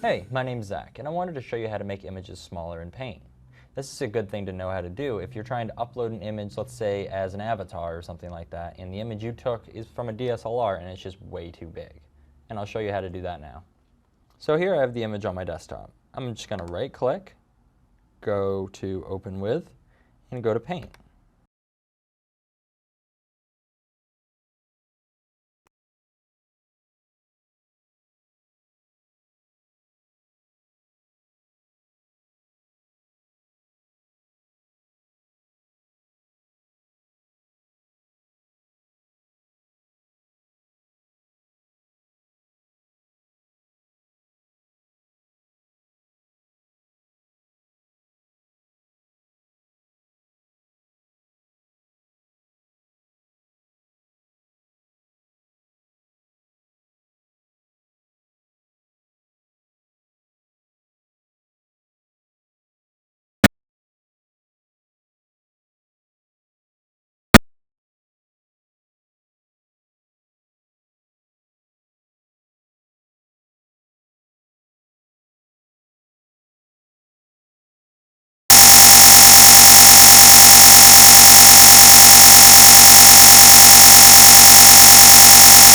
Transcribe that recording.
Hey, my name's Zach, and I wanted to show you how to make images smaller in Paint. This is a good thing to know how to do if you're trying to upload an image, let's say as an avatar or something like that, and the image you took is from a DSLR and it's just way too big. And I'll show you how to do that now. So here I have the image on my desktop. I'm just going to right click, go to Open With, and go to Paint.